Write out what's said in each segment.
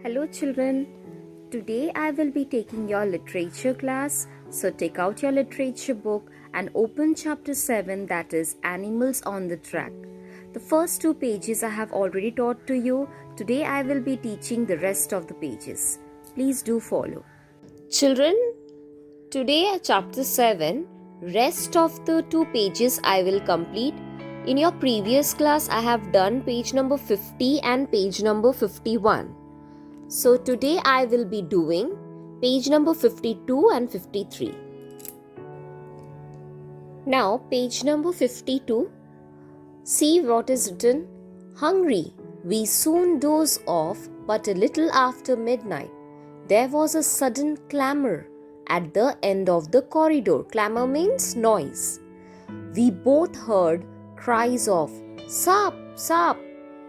Hello children, today I will be taking your literature class, so take out your literature book and open chapter 7, that is Animals on the Track. The first two pages I have already taught to you. Today I will be teaching the rest of the pages. Please do follow. Children, today chapter 7, rest of the two pages I will complete. In your previous class I have done page number 50 and page number 51. So today I will be doing page number 52 and 53. Now page number 52. See what is written. Hungry, we soon doze off, but a little after midnight there was a sudden clamour at the end of the corridor. Clamour means noise. We both heard cries of "Sap, sap,"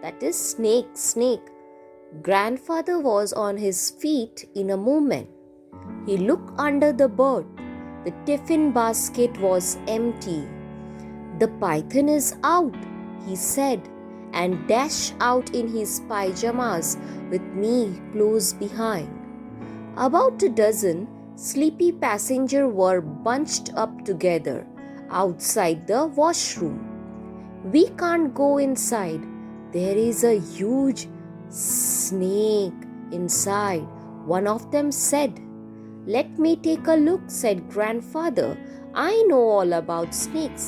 that is snake, snake. Grandfather was on his feet in a moment. He looked under the berth. The tiffin basket was empty. "The python is out," he said, and dashed out in his pyjamas with me close behind. About a dozen sleepy passengers were bunched up together outside the washroom. "We can't go inside. There is a huge snake inside," one of them said. "Let me take a look," said Grandfather. "I know all about snakes."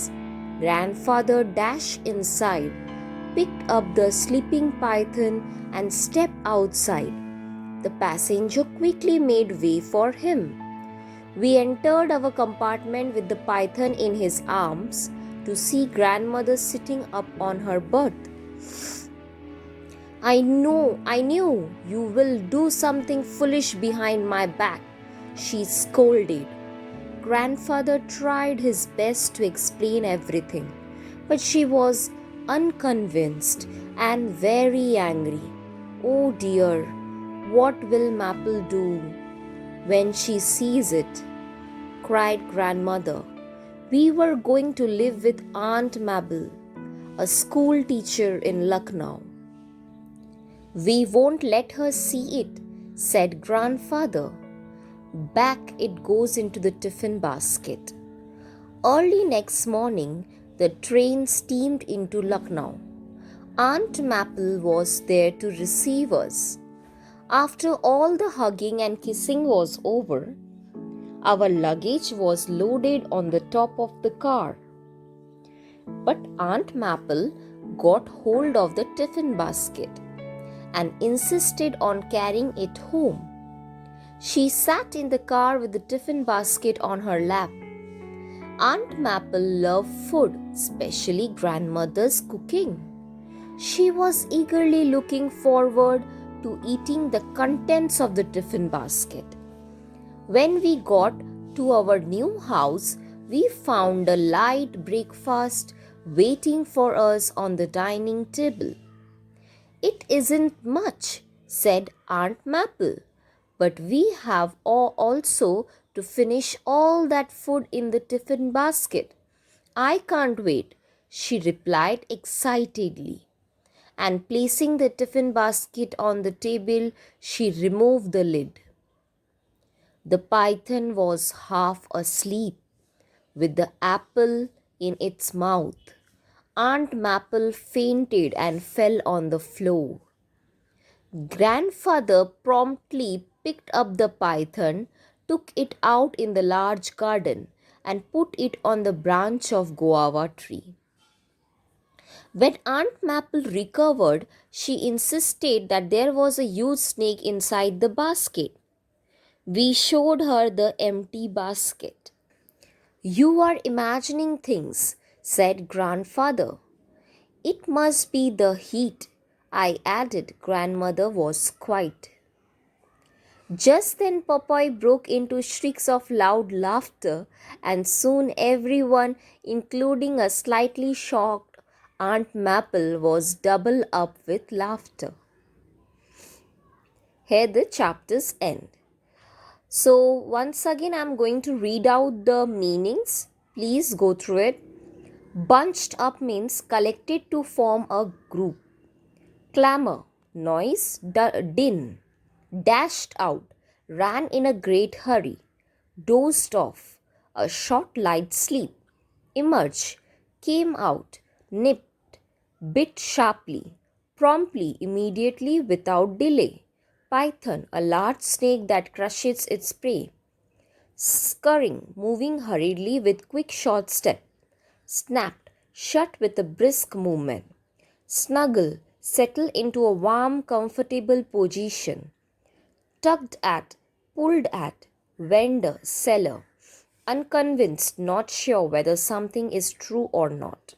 Grandfather dashed inside, picked up the sleeping python and stepped outside. The passenger quickly made way for him. We entered our compartment with the python in his arms to see Grandmother sitting up on her berth. I knew you will do something foolish behind my back," she scolded. Grandfather tried his best to explain everything, but she was unconvinced and very angry. "Oh dear, what will Maple do when she sees it?" cried Grandmother. "We were going to live with Aunt Mabel, a school teacher in Lucknow." "We won't let her see it," said Grandfather. Back it goes into the tiffin basket. Early next morning, the train steamed into Lucknow. Aunt Maple was there to receive us. After all the hugging and kissing was over, our luggage was loaded on the top of the car. But Aunt Maple got hold of the tiffin basket and insisted on carrying it home. She sat in the car with the tiffin basket on her lap. Aunt Maple loved food, especially Grandmother's cooking. She was eagerly looking forward to eating the contents of the tiffin basket. When we got to our new house, we found a light breakfast waiting for us on the dining table. "It isn't much," said Aunt Maple, "but we have also to finish all that food in the tiffin basket." "I can't wait," she replied excitedly. And placing the tiffin basket on the table, she removed the lid. The python was half asleep, with the apple in its mouth. Aunt Maple fainted and fell on the floor. Grandfather promptly picked up the python, took it out in the large garden, and put it on the branch of guava tree. When Aunt Maple recovered, she insisted that there was a huge snake inside the basket. We showed her the empty basket. "You are imagining things," said Grandfather. "It must be the heat," I added. Grandmother was quiet. Just then Popeye broke into shrieks of loud laughter, and soon everyone, including a slightly shocked Aunt Maple, was doubled up with laughter. Here the chapters end. So once again I am going to read out the meanings. Please go through it. Bunched up means collected to form a group. Clamor, noise, din. dashed out, ran in a great hurry, dozed off, a short light sleep, emerged, came out, nipped, bit sharply, promptly, immediately, without delay. Python, a large snake that crushes its prey, scurrying, moving hurriedly with quick short step, snapped, shut with a brisk movement, snuggle, settle into a warm, comfortable position, tugged at, pulled at, vendor, seller, unconvinced, not sure whether something is true or not.